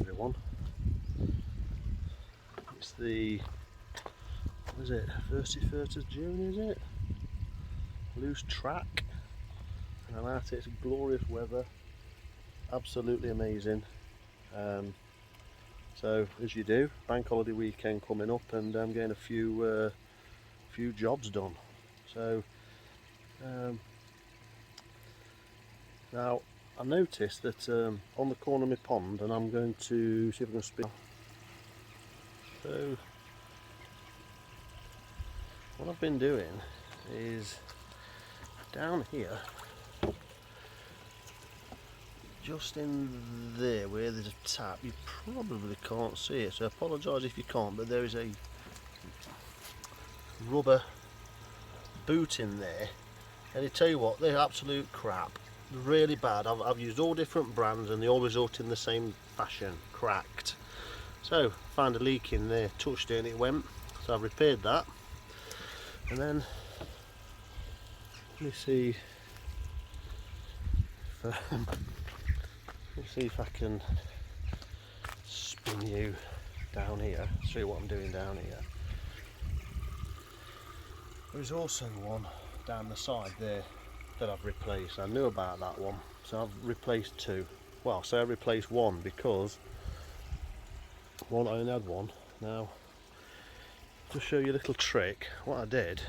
everyone. It's the, what is it, 31st of June, is it? Loose track, and I'm at it. It's glorious weather, absolutely amazing. So as you do, bank holiday weekend coming up, and I'm getting a few jobs done. So now I noticed that on the corner of my pond, and I'm going to see if I can speak. So what I've been doing is down here, just in there where there's a tap. You probably can't see it, so I apologise if you can't, but there is a rubber boot in there, and I tell you what, they're absolute crap. They're really bad. I've used all different brands and they all result in the same fashion, cracked. So found a leak in there, touched it and it went, so I've repaired that. And then let me see if I can spin you down here, see what I'm doing down here. There's also one down the side there that I've replaced. I knew about that one, so I've replaced two. Well, so I replaced one because I only had one. Now, to show you a little trick, what I did,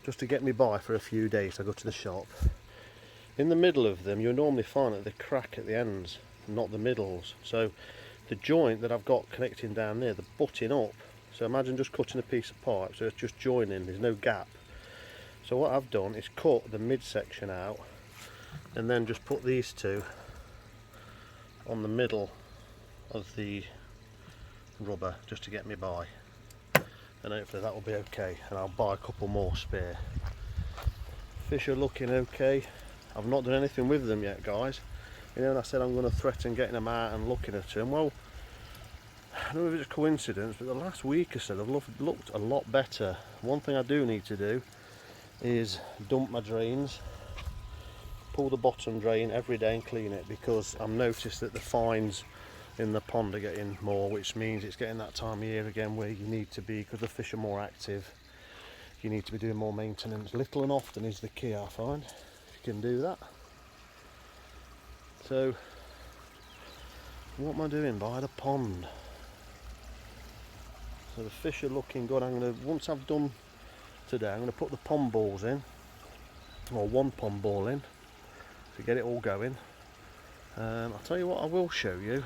just to get me by for a few days, I go to the shop. In the middle of them, you'll normally find that they crack at the ends, not the middles. So the joint that I've got connecting down there, they're butting up. So imagine just cutting a piece of pipe, so it's just joining, there's no gap. So what I've done is cut the midsection out and then just put these two on the middle of the rubber just to get me by. And hopefully that will be okay, and I'll buy a couple more spare. Fish are looking okay. I've not done anything with them yet, guys. You know, and I said I'm going to threaten getting them out and looking at them. Well, I don't know if it's a coincidence, but the last week or so they've looked a lot better. One thing I do need to do is dump my drains, pull the bottom drain every day and clean it, because I've noticed that the fines in the pond are getting more, which means it's getting that time of year again where you need to be, because the fish are more active, you need to be doing more maintenance. Little and often is the key, I find, if you can do that. So what am I doing by the pond? So the fish are looking good. I'm going to, once I've done today, I'm going to put the pond balls in, or one pond ball in, to get it all going. I'll tell you what I will show you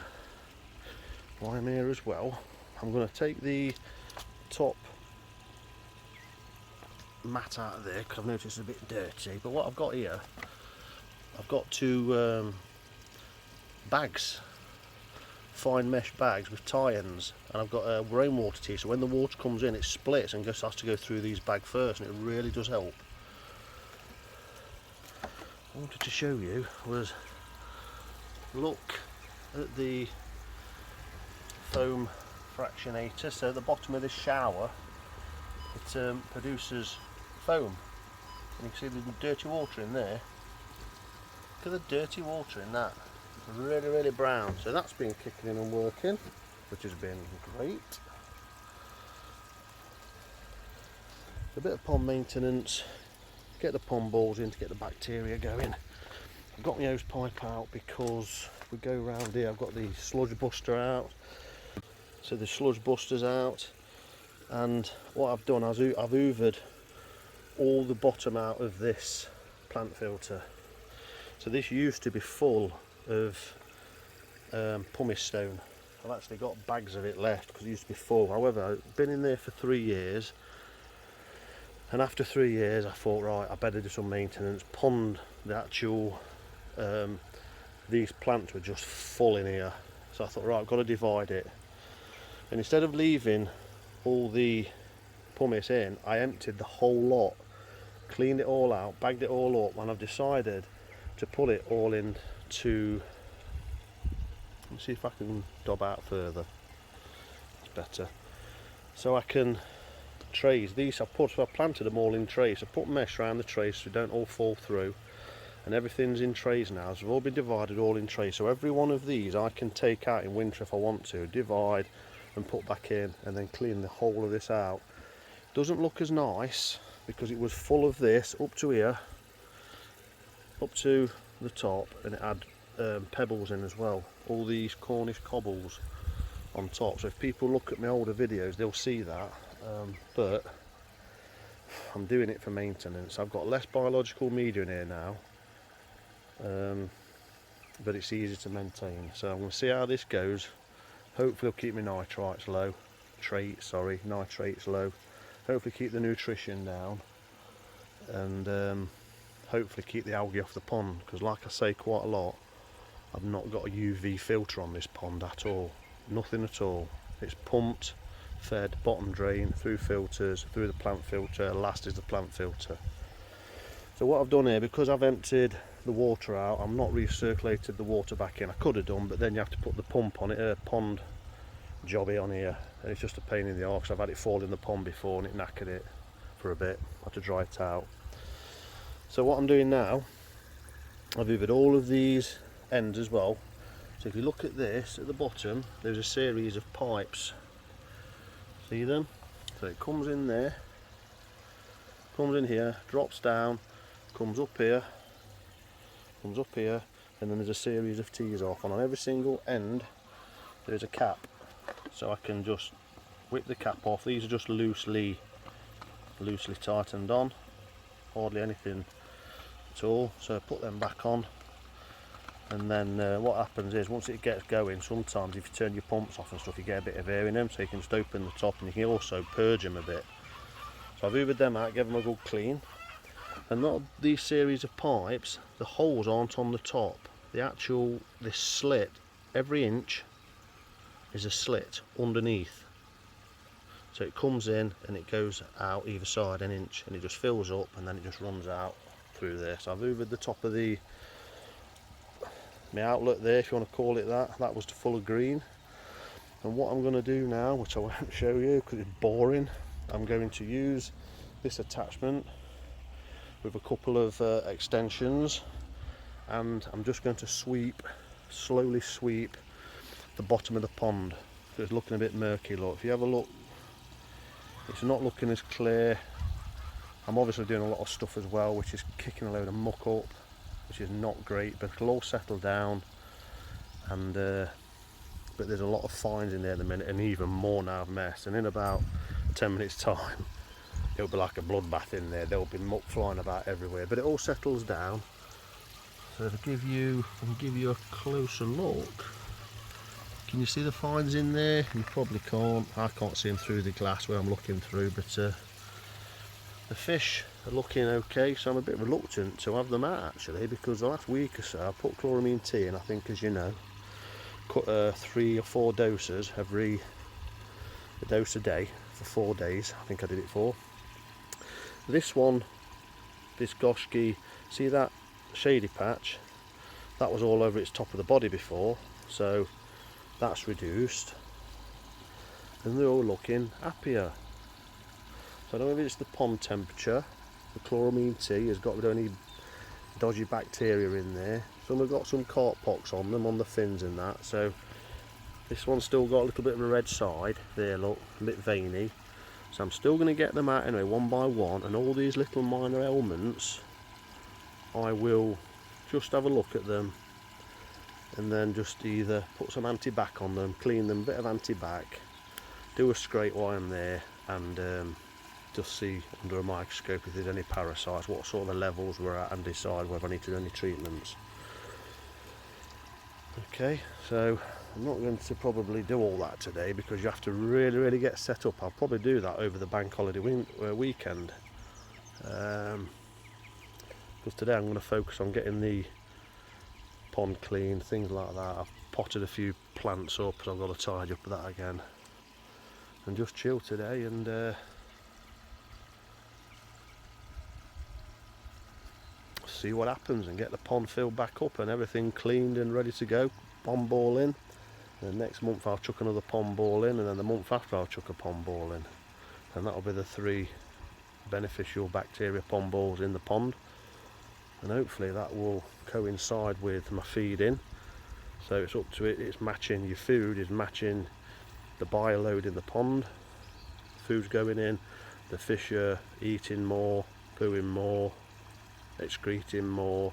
while I'm here as well. I'm going to take the top mat out of there because I've noticed it's a bit dirty, but what I've got here, I've got two bags, fine mesh bags with tie-ins, and I've got a rainwater tee, so when the water comes in it splits and has to go through these bags first, and it really does help. What I wanted to show you was, look at the foam fractionator. So at the bottom of this shower it produces foam, and you can see the dirty water in there. Look at the dirty water in that, really brown. So that's been kicking in and working, which has been great. A bit of pond maintenance, get the pond balls in to get the bacteria going. I've got my hose pipe out because we go round here. I've got the sludge buster out, so the sludge buster's out, and what I've done, I've hoovered all the bottom out of this plant filter. So this used to be full of pumice stone. I've actually got bags of it left because it used to be full. However, I've been in there for 3 years, and after 3 years I thought, right, I better do some maintenance. Pond, the actual these plants were just full in here, so I thought, right, I've got to divide it. And instead of leaving all the pumice in, I emptied the whole lot, cleaned it all out, bagged it all up, and I've decided to put it all into, let's see if I can dob out further, it's better, so I can trays these. I've planted them all in trays. I put mesh around the trays so they don't all fall through, and everything's in trays now. So they've all been divided, all in trays. So every one of these I can take out in winter if I want to, divide and put back in, and then clean the whole of this out. Doesn't look as nice because it was full of this up to here, up to the top, and it had pebbles in as well. All these Cornish cobbles on top. So if people look at my older videos, they'll see that. But I'm doing it for maintenance. I've got less biological media in here now, but it's easy to maintain. So I'm going to see how this goes. Hopefully it'll keep my nitrates low, nitrates low. Hopefully keep the nutrition down, and hopefully keep the algae off the pond, because like I say quite a lot, I've not got a UV filter on this pond at all. Nothing at all. It's pumped, fed, bottom drain, through filters, through the plant filter. Last is the plant filter. So what I've done here, because I've emptied the water out, I'm not recirculated the water back in. I could have done, but then you have to put the pump on it, a pond jobby on here, and it's just a pain in the arse. I've had it fall in the pond before and it knackered it for a bit. I had to dry it out. So what I'm doing now, I've hoovered all of these ends as well. So if you look at this, at the bottom there's a series of pipes. See them? So it comes in there, comes in here, drops down, comes up here, and then there's a series of tees off, and on every single end there's a cap. So I can just whip the cap off. These are just loosely tightened on, hardly anything at all. So I put them back on, and then what happens is, once it gets going, sometimes if you turn your pumps off and stuff, you get a bit of air in them, so you can just open the top, and you can also purge them a bit. So I've hoovered them out, give them a good clean. And not these series of pipes, the holes aren't on the top. This slit, every inch is a slit underneath. So it comes in and it goes out either side an inch, and it just fills up and then it just runs out through there. So I've hoovered the top of my outlet there, if you want to call it that. That was full of green. And what I'm going to do now, which I won't show you because it's boring, I'm going to use this attachment with a couple of extensions, and I'm just going to slowly sweep the bottom of the pond. So it's looking a bit murky. Look, if you have a look, it's not looking as clear. I'm obviously doing a lot of stuff as well, which is kicking a load of muck up, which is not great, but it'll all settle down. And but there's a lot of fines in there at the minute, and even more now of mess, and in about 10 minutes time it'll be like a bloodbath in there. There'll be muck flying about everywhere, but it all settles down. So if I can give you a closer look, can you see the fines in there? You probably can't. I can't see them through the glass where I'm looking through, but the fish are looking okay. So I'm a bit reluctant to have them out actually, because the last week or so I put chloramine T in, I think, as you know, cut 3 or 4 doses, a dose a day for 4 days, I think I did it for. This one, this Goshki, see that shady patch? That was all over its top of the body before, so that's reduced, and they're all looking happier. So I don't know if it's the pond temperature. The chloramine T has got rid of any dodgy bacteria in there. Some have got some carp pox on them, on the fins and that. So this one's still got a little bit of a red side there, look, a bit veiny. So I'm still going to get them out anyway, one by one, and all these little minor ailments, I will just have a look at them, and then just either put some anti-bac on them, clean them, a bit of anti-bac, do a scrape while I'm there, and just see under a microscope if there's any parasites, what sort of levels we're at, and decide whether I need to do any treatments. Okay, so I'm not going to probably do all that today, because you have to really get set up. I'll probably do that over the bank holiday weekend, because today I'm going to focus on getting the pond clean, things like that. I've potted a few plants up, so I've got to tidy up that again, and just chill today, and see what happens, and get the pond filled back up and everything cleaned and ready to go. Pond ball in, and next month I'll chuck another pond ball in, and then the month after I'll chuck a pond ball in, and that'll be the 3 beneficial bacteria pond balls in the pond. and hopefully that will coincide with my feeding. So it's up to it, it's matching, your food is matching the bio load in the pond. Food's going in, the fish are eating more, pooing more, excreting more,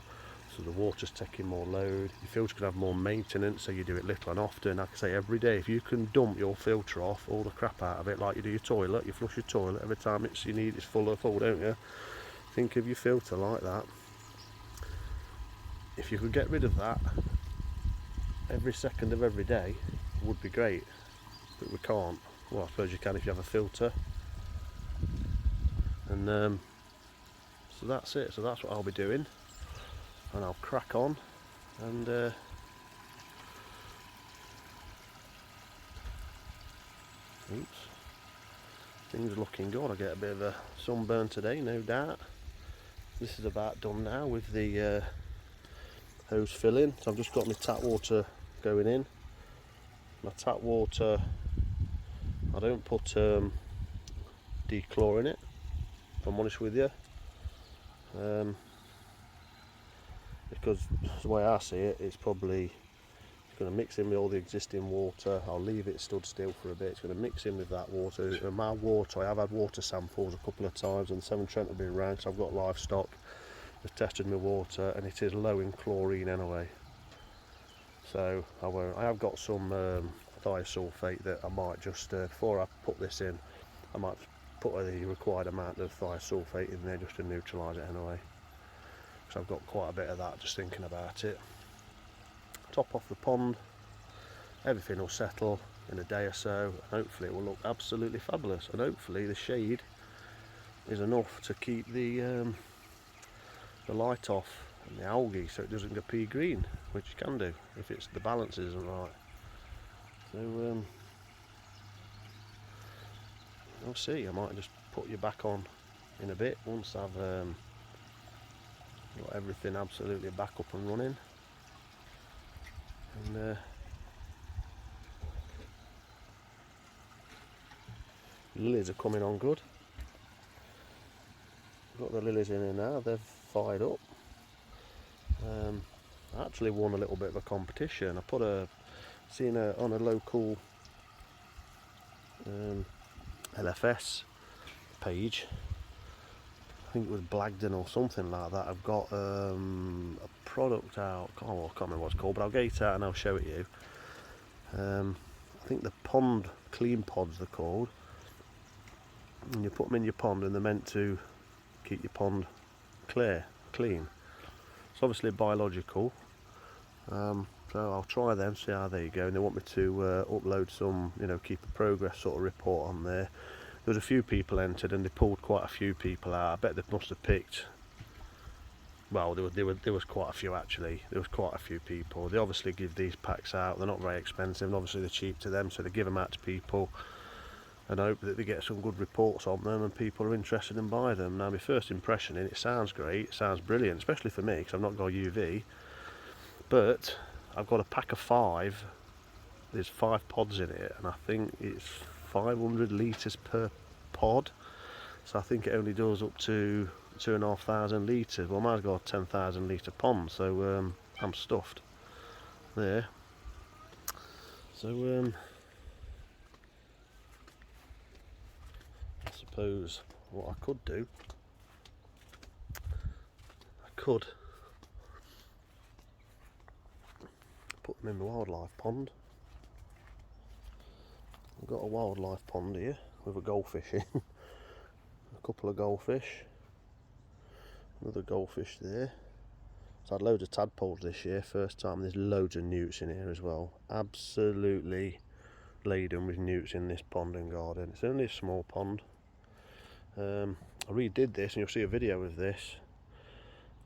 so the water's taking more load. Your filter can have more maintenance, so you do it little and often. Like I say, every day, if you can dump your filter off, all the crap out of it, like you do your toilet, you flush your toilet every time you need it's full, don't you? Think of your filter like that. If you could get rid of that every second of every day, would be great, but we can't. Well, I suppose you can if you have a filter. And so that's it, so that's what I'll be doing, and I'll crack on. And oops, things are looking good. I get a bit of a sunburn today, no doubt. This is about done now with the hose filling, so I've just got my tap water going in. My tap water, I don't put dechlor in it, if I'm honest with you, because the way I see it, it's probably going to mix in with all the existing water. I'll leave it stood still for a bit. It's going to mix in with that water. And my water, I have had water samples a couple of times, and Severn Trent have been round, so I've got livestock. I've tested my water, and it is low in chlorine anyway. So I won't. I have got some thiosulfate that I might just before I put this in, I might put the required amount of thiosulfate in there just to neutralise it anyway. So I've got quite a bit of that, just thinking about it. Top off the pond, everything will settle in a day or so, and hopefully it will look absolutely fabulous, and hopefully the shade is enough to keep the light off and the algae so it doesn't go pea green, which you can do if it's the balance isn't right. So I'll see. I might just put you back on in a bit once I've got everything absolutely back up and running. And lilies are coming on good. Got the lilies in here now, they've fired up. I actually won a little bit of a competition. I seen on a local LFS page, I think it was Blagdon or something like that. I've got a product out, I can't remember what it's called, but I'll get it out and I'll show it you. I think the pond clean pods they're called, and you put them in your pond and they're meant to keep your pond clean. It's obviously biological, so I'll try them, see how they go. And they want me to upload some, keep a progress sort of report on there. There was a few people entered and they pulled quite a few people out. I bet they must have picked, well, there was quite a few actually. There was quite a few people. They obviously give these packs out, they're not very expensive, and obviously they're cheap to them, so they give them out to people and hope that they get some good reports on them and people are interested in buying them. Now my first impression it sounds great, it sounds brilliant, especially for me because I've not got UV, but I've got a pack of 5, there's 5 pods in it, and I think it's 500 litres per pod, so I think it only does up to 2,500 litres. Well, mine's got a 10,000 litre pond, so I'm stuffed there. So I suppose what I could do, I could put them in the wildlife pond. I've got a wildlife pond here with a goldfish in, a couple of goldfish, another goldfish there. So I had loads of tadpoles this year, first time. There's loads of newts in here as well, absolutely laden with newts in this pond and garden. It's only a small pond. I redid this, and you'll see a video of this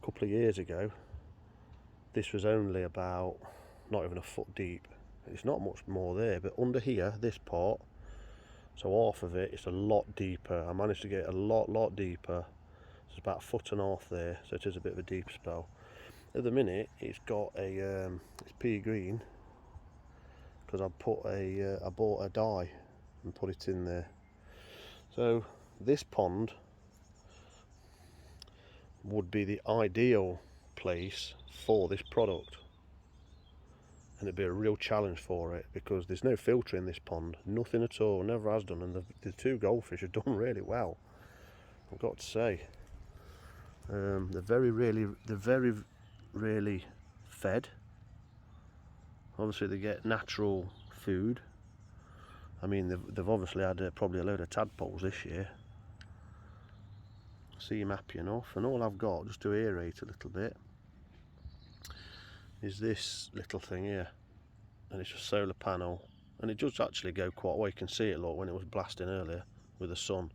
a couple of years ago. This was only about not even a foot deep. It's not much more there, but under here, this part, so half of it, it's a lot deeper. I managed to get a lot deeper. So it's about 1.5 foot there, so it is a bit of a deep spell. At the minute, it's got a it's pea green because I bought a dye and put it in there. So this pond would be the ideal replace for this product, and it'd be a real challenge for it because there's no filter in this pond, nothing at all, never has done, and the two goldfish have done really well, I've got to say. They're very rarely fed. Obviously they get natural food. I mean, they've obviously had probably a load of tadpoles this year. Seem happy enough, and all I've got just to aerate a little bit is this little thing here, and it's a solar panel, and it does actually go quite well. You can see it, look, when it was blasting earlier with the sun.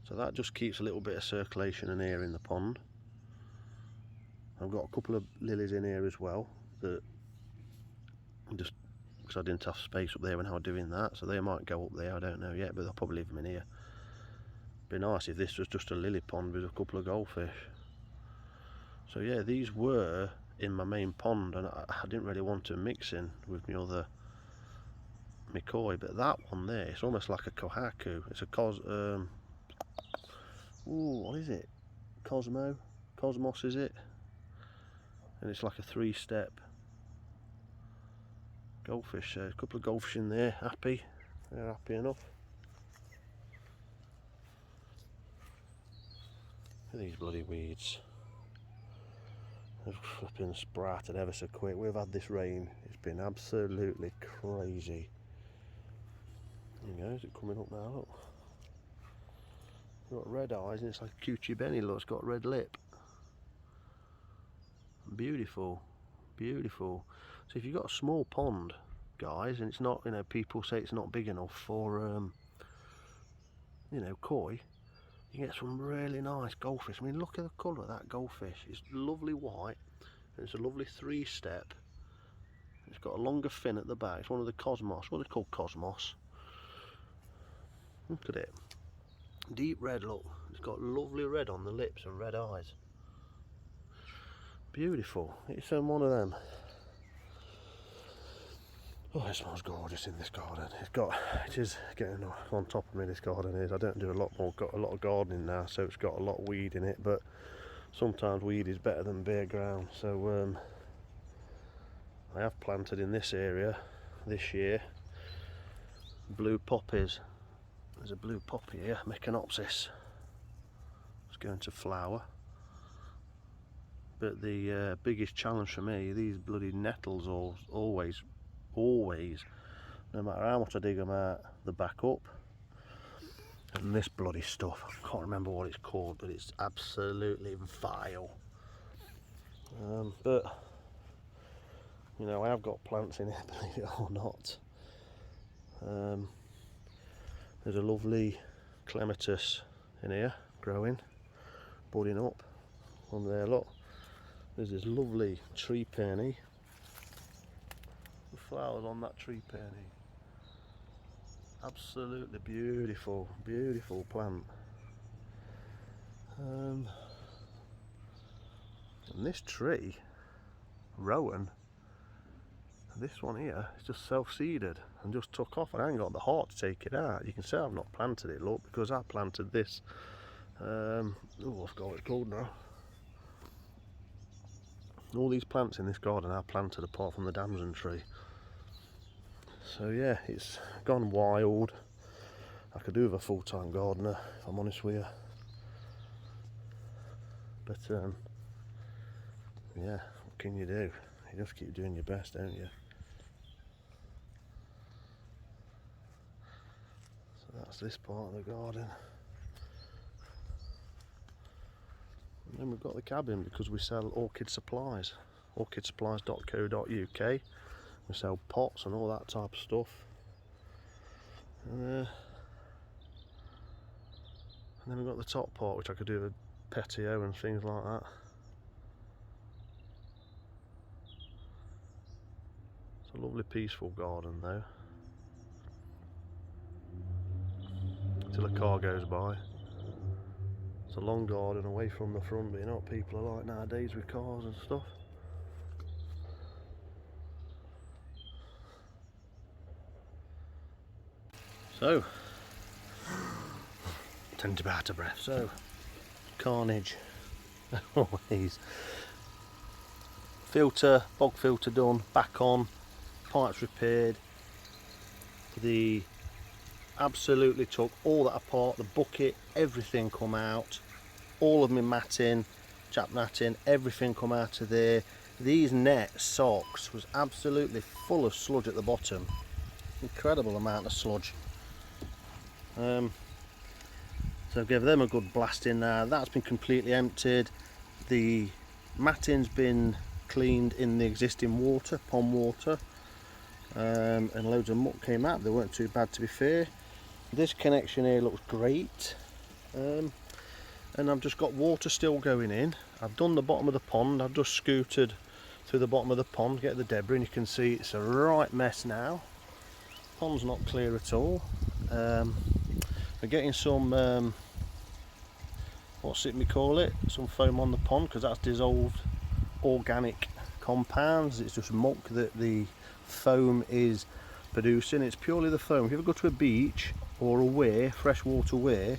So that just keeps a little bit of circulation and air in the pond. I've got a couple of lilies in here as well, that just because I didn't have space up there when I was doing that, so they might go up there, I don't know yet, but I'll probably leave them in here. Be nice if this was just a lily pond with a couple of goldfish. So yeah, these were in my main pond, and I didn't really want to mix in with my other koi, but that one there, it's almost like a kohaku. It's a what is it? Cosmos is it? And it's like a 3-step goldfish. A couple of goldfish in there, happy. They're happy enough. Look at these bloody weeds. They've flipping sprouted ever so quick. We've had this rain, it's been absolutely crazy. There you go, is it coming up now? Look. It's got red eyes and it's like a coochie Benny, look, it's got a red lip. Beautiful, beautiful. So if you've got a small pond, guys, and it's not, you know, people say it's not big enough for, you know, koi, you get some really nice goldfish. I mean, look at the colour of that goldfish. It's lovely white, and it's a lovely 3-step. It's got a longer fin at the back. It's one of the Cosmos. What are they called? Cosmos. Look at it. Deep red, look. It's got lovely red on the lips and red eyes. Beautiful. It's one of them. Oh, it smells gorgeous in this garden. It is getting on top of me, this garden is. I don't do got a lot of gardening now, so it's got a lot of weed in it, but sometimes weed is better than bare ground. So I have planted in this area this year blue poppies. There's a blue poppy here, Mecanopsis. It's going to flower. But the biggest challenge for me, these bloody nettles always, no matter how much I dig them out, they back up. And this bloody stuff, I can't remember what it's called, but it's absolutely vile. But, you know, I have got plants in here, believe it or not. There's a lovely clematis in here, growing, budding up. On there, look. There's this lovely tree peony. The flowers on that tree peony. Absolutely beautiful, beautiful plant. And this tree, Rowan, this one here, is just self-seeded and just took off, and I ain't got the heart to take it out. You can see I've not planted it, look, because I planted this. Oh, I forgot what it's called now. All these plants in this garden are planted apart from the damson tree. So yeah, it's gone wild. I could do with a full-time gardener, if I'm honest with you. But yeah, what can you do? You just keep doing your best, don't you? So that's this part of the garden. And then we've got the cabin, because we sell orchid supplies, orchidsupplies.co.uk. We sell pots and all that type of stuff. And then we've got the top part, which I could do with patio and things like that. It's a lovely peaceful garden though. Till a car goes by. It's a long garden away from the front, but you know what people are like nowadays with cars and stuff. So, tend to be out of breath. So, carnage, always. filter, bog filter done, back on, pipes repaired. Absolutely took all that apart, the bucket, everything come out, all of my matting, chap matting, everything come out of there. These net socks was absolutely full of sludge at the bottom, incredible amount of sludge. So I gave them a good blast in there. That's been completely emptied. The matting's been cleaned in the existing water, pond water, and loads of muck came out. They weren't too bad, to be fair. This connection here looks great, and I've just got water still going in. I've done the bottom of the pond. I've just scooted through the bottom of the pond, get the debris, and you can see it's a right mess now. Pond's not clear at all. We're getting some what's it we call it, some foam on the pond, because that's dissolved organic compounds. It's just muck that the foam is producing. It's purely the foam. If you ever go to a beach or a weir, freshwater weir,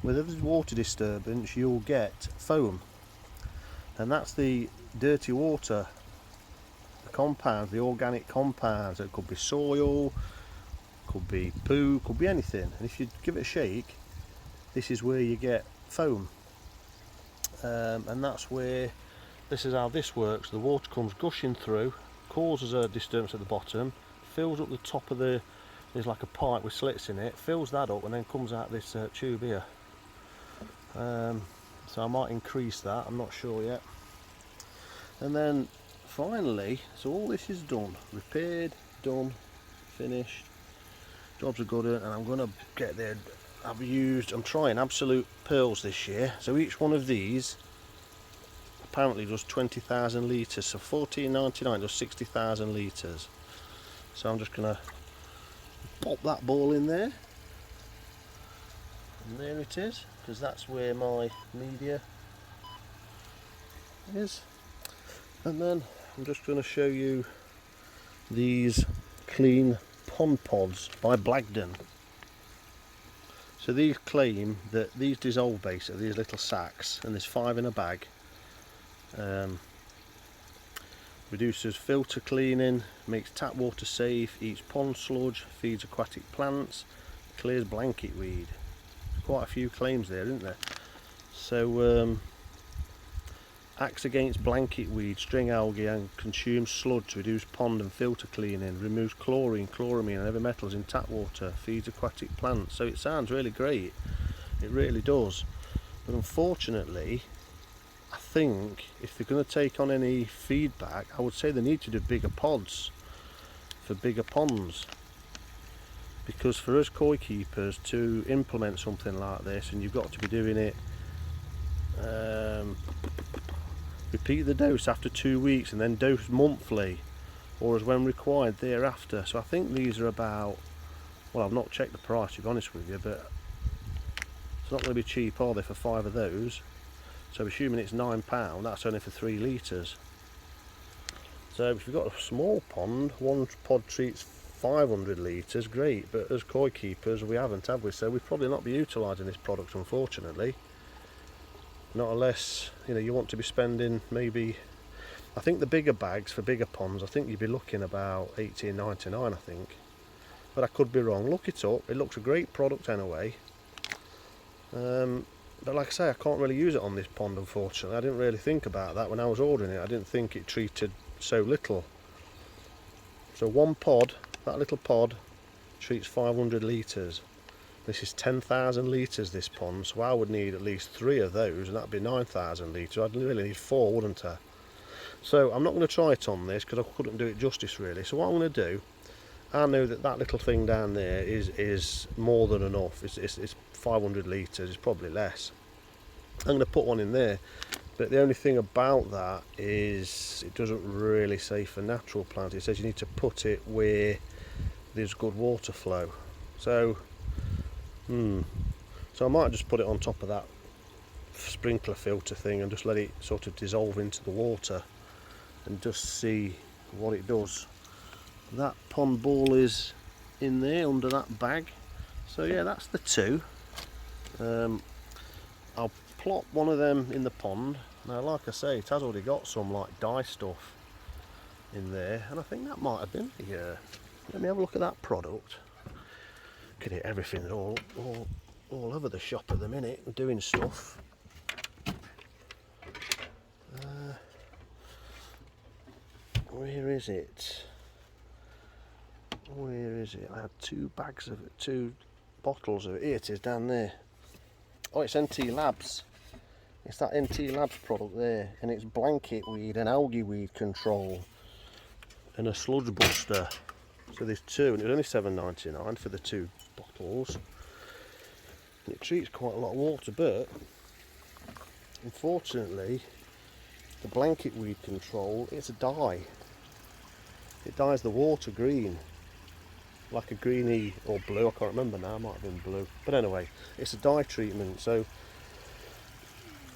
where there's water disturbance, you'll get foam, and that's the dirty water, the compounds, the organic compounds. It could be soil, could be poo, could be anything, and if you give it a shake, this is where you get foam. And that's where, this is how this works. The water comes gushing through, causes a disturbance at the bottom, fills up the top of the, there's like a pipe with slits in it, fills that up, and then comes out this tube here. So I might increase that, I'm not sure yet. And then finally, so all this is done, repaired, done, finished, jobs are good, and I'm going to get there. I'm trying absolute pearls this year, so each one of these apparently does 20,000 litres, so $14.99 does 60,000 litres. So I'm just going to pop that ball in there, and there it is, because that's where my media is. And then I'm just going to show you these clean pond pods by Blagdon. So these claim that these dissolve basically, these little sacks, and there's 5 in a bag. Reduces filter cleaning, makes tap water safe, eats pond sludge, feeds aquatic plants, clears blanket weed. Quite a few claims there, isn't there? So acts against blanket weed, string algae, and consumes sludge to reduce pond and filter cleaning, removes chlorine, chloramine and heavy metals in tap water, feeds aquatic plants. So it sounds really great, it really does. But unfortunately, I think if they're going to take on any feedback, I would say they need to do bigger pods for bigger ponds. Because for us koi keepers to implement something like this, and you've got to be doing it, repeat the dose after 2 weeks and then dose monthly, or as when required thereafter. So I think these are about, well, I've not checked the price to be honest with you, but it's not going to be cheap, are they, for 5 of those? So assuming it's £9, that's only for 3 litres. So if you've got a small pond, one pod treats 500 litres, great, but as koi keepers we haven't, have we? So we'd probably not be utilising this product, unfortunately. Not unless, you know, you want to be spending maybe, I think the bigger bags for bigger ponds, I think you'd be looking about $18.99, I think. But I could be wrong. Look it up. It looks a great product anyway. But like I say, I can't really use it on this pond, unfortunately. I didn't really think about that when I was ordering it. I didn't think it treated so little. So one pod, that little pod, treats 500 litres. This is 10,000 litres, this pond, so I would need at least 3 of those, and that'd be 9,000 litres. I'd really need 4, wouldn't I? So I'm not going to try it on this because I couldn't do it justice really. So what I'm going to do, I know that that little thing down there is more than enough. It's 500 litres, it's probably less. I'm going to put one in there, but the only thing about that is it doesn't really say for natural plants. It says you need to put it where there's good water flow. So I might just put it on top of that sprinkler filter thing and just let it sort of dissolve into the water and just see what it does. That pond ball is in there under that bag. So yeah, that's the 2. I'll plop one of them in the pond. Now like I say, it has already got some like dye stuff, in there, and I think that might have been the let me have a look at that product. Look at it, everything's all over the shop at the minute, doing stuff. Where is it? Where is it? I had 2 bags of it, 2 bottles of it. Here it is, down there. Oh, it's NT Labs. It's that NT Labs product there, and it's blanket weed and algae weed control and a sludge buster. So there's 2, and it was only $7.99 for the 2 bottles. And it treats quite a lot of water, but unfortunately, the blanket weed control, it's a dye. It dyes the water green, like a greeny or blue. I can't remember now. It might have been blue, but anyway, it's a dye treatment. So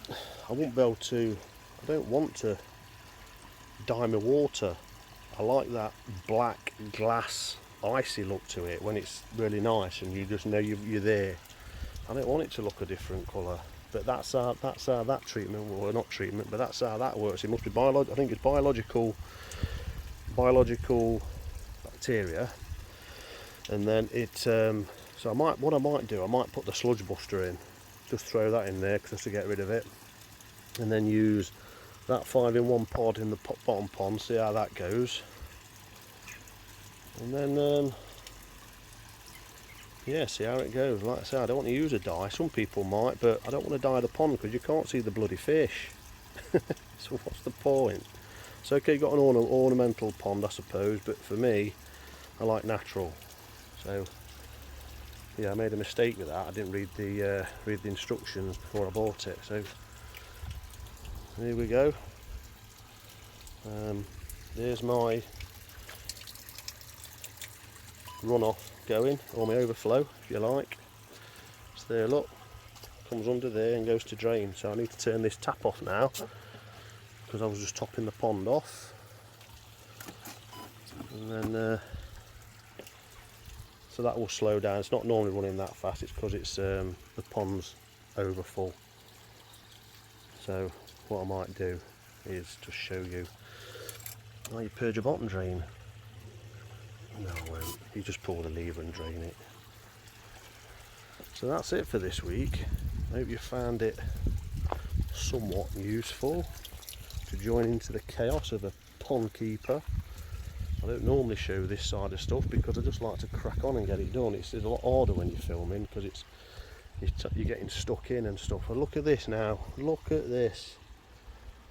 I won't be able to. I don't want to dye my water. I like that black glass icy look to it when it's really nice and you just know you're there. I don't want it to look a different colour, but that's how that treatment, well, not treatment, but that's how that works. It must be I think it's biological bacteria, and then it. So what I might do, I might put the sludge buster in, just throw that in there just to get rid of it, and then use that 5-in-1 pod in the bottom pond, see how that goes, and then yeah, see how it goes. Like I say, I don't want to use a dye. Some people might, but I don't want to dye the pond because you can't see the bloody fish. So what's the point? It's okay, you've got an ornamental pond, I suppose, but for me, I like natural. So yeah, I made a mistake with that. I didn't read the instructions before I bought it. So here we go. There's my runoff going, or my overflow, if you like. It's there, look. Comes under there and goes to drain. So I need to turn this tap off now, because I was just topping the pond off. And then so that will slow down. It's not normally running that fast, it's because it's the pond's over full. So what I might do is just show you how you purge a bottom drain. No, I won't. You just pull the lever and drain it. So that's it for this week. I hope you found it somewhat useful to join into the chaos of a pond keeper. I don't normally show this side of stuff because I just like to crack on and get it done. It's a lot harder when you're filming because you're getting stuck in and stuff. But look at this now. Look at this.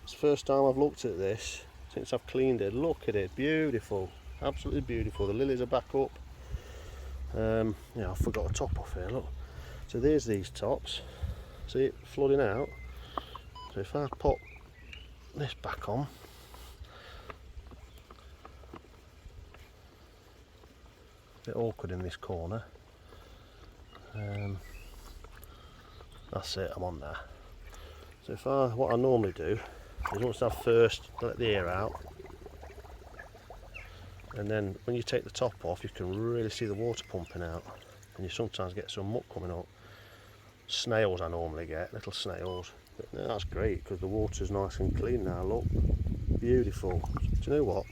It's the first time I've looked at this since I've cleaned it. Look at it. Beautiful. Absolutely beautiful. The lilies are back up. Yeah, I forgot a top off here. Look. So there's these tops. See it flooding out. So if I pop this back on, a bit awkward in this corner. That's it, I'm on there. So what I normally do is once I've first let the air out, and then when you take the top off, you can really see the water pumping out, and you sometimes get some muck coming up. Snails I normally get, little snails. But no, that's great because the water's nice and clean now. Look, beautiful. Do you know what?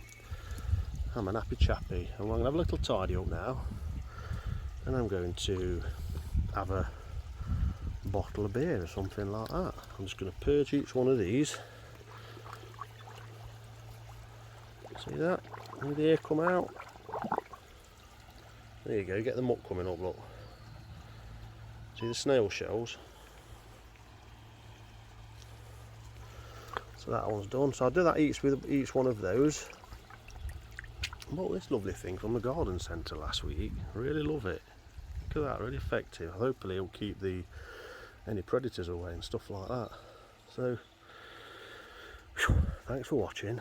I'm an happy chappy. I'm going to have a little tidy up now, and I'm going to have a bottle of beer or something like that. I'm just going to purge each one of these. See that? Let the air come out. There you go, get the muck coming up, look. See the snail shells? So that one's done. So I'll do that with each one of those. I bought this lovely thing from the garden centre last week. Really love it. Look at that, really effective. Hopefully it'll keep any predators away and stuff like that. So, thanks for watching.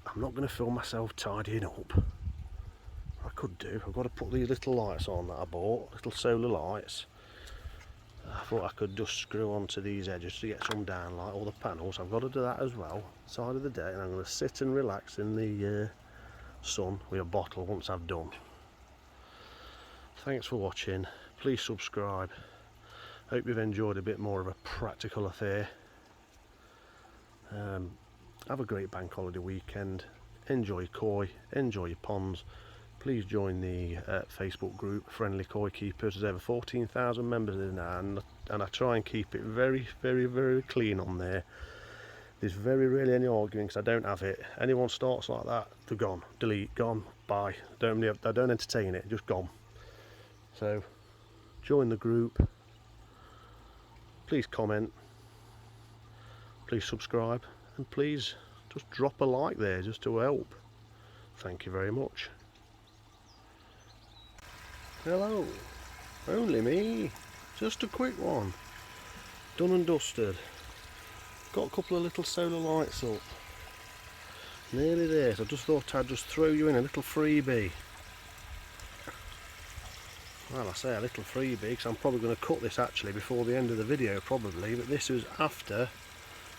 I'm not going to film myself tidying up. I could do. I've got to put these little lights on that I bought, little solar lights. I thought I could just screw onto these edges to get some downlight, all the panels. I've got to do that as well, side of the day, and I'm going to sit and relax in the sun with a bottle once I've done. Thanks for watching. Please subscribe. Hope you've enjoyed a bit more of a practical affair. Have a great bank holiday weekend. enjoy your koi, enjoy your ponds. Please join the Facebook group Friendly Koi Keepers. There's over 14,000 members in there, and I try and keep it very, very, very clean on there. There's very rarely any arguing because I don't have it. Anyone starts like that, they're gone, delete, gone, bye. I don't entertain it, just gone. So join the group, please comment, please subscribe, and please just drop a like there just to help. Thank you very much. Hello, only me, just a quick one, done and dusted. Got a couple of little solar lights up, nearly there, so I just thought I'd just throw you in a little freebie. Well, I say a little freebie because I'm probably going to cut this actually before the end of the video probably, but this was after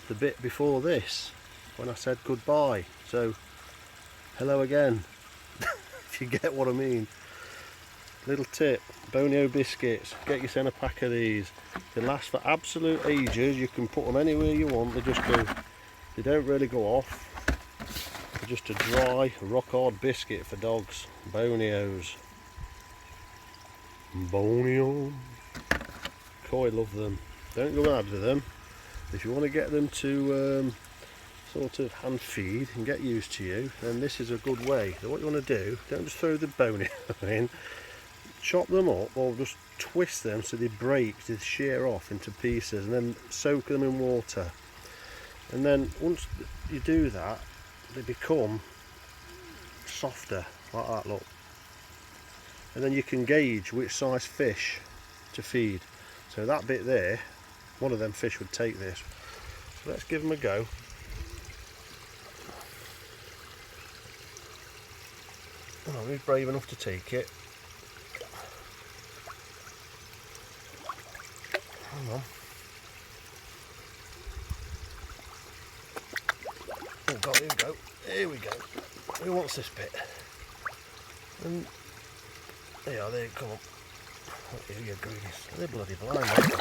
the bit before this, when I said goodbye, so hello again, if you get what I mean. Little tip, Bonio biscuits, get yourself a pack of these. They last for absolute ages, you can put them anywhere you want, they don't really go off. They're just a dry, rock hard biscuit for dogs. Bonios. Bonio. Koi love them. Don't go mad with them. If you want to get them to sort of hand feed and get used to you, then this is a good way. So what you want to do, don't just throw the bonio in. Chop them up or just twist them so they break, they shear off into pieces, and then soak them in water. And then once you do that, they become softer, like that, look. And then you can gauge which size fish to feed. So that bit there, one of them fish would take this. So let's give them a go. Oh, he's brave enough to take it. Hang on. Oh God, here we go. Here we go. Who wants this bit? And there you are, there, come on. Oh, here you greenies. They're bloody blind, aren't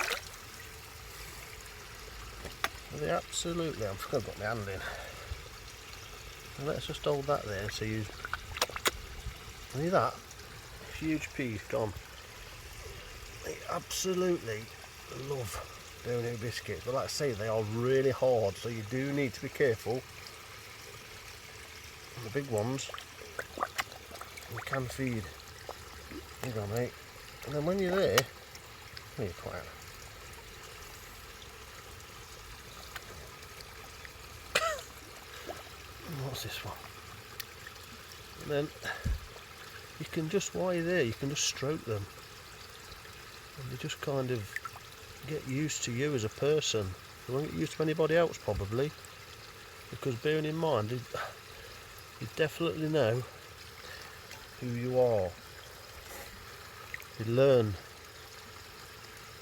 they? They absolutely, I've forgot to put my hand in. And let's just hold that there so you see that? Huge piece gone. They absolutely love Bonio biscuits, but like I say, they are really hard, so you do need to be careful. And the big ones you can feed. Here you go, mate. And then when you're there, here you put out. What's this one? And then you can just, while you're there, you can just stroke them, and they just kind of get used to you as a person. They won't get used to anybody else probably, because bearing in mind you definitely know who you are. You learn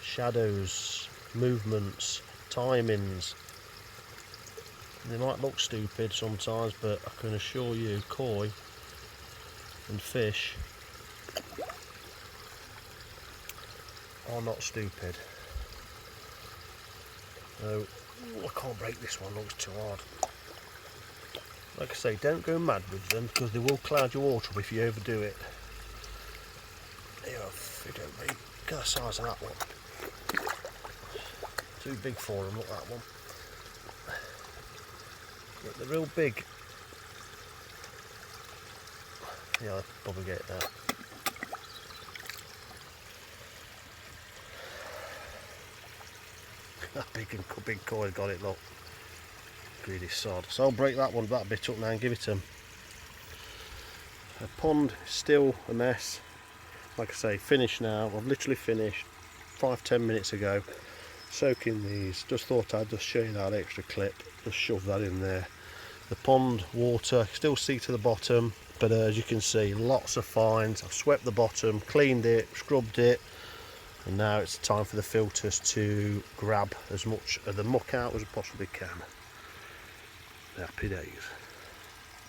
shadows, movements, timings. They might look stupid sometimes, but I can assure you koi and fish are not stupid. So, I can't break this one, looks too hard. Like I say, don't go mad with them because they will cloud your water up if you overdo it. There you go, mate. Look at the size of that one. Too big for them, look at that one. Look, they're real big. Yeah, I'll probably get it now. That big koi got it, look. Greedy sod. So I'll break that bit up now and give it them. The pond is still a mess. Like I say, finished now. I've literally finished 5-10 minutes ago. Soaking these. Just thought I'd just show you that extra clip. Just shove that in there. The pond water, still see to the bottom, but as you can see, lots of fines. I've swept the bottom, cleaned it, scrubbed it, and now it's time for the filters to grab as much of the muck out as I possibly can. Happy days.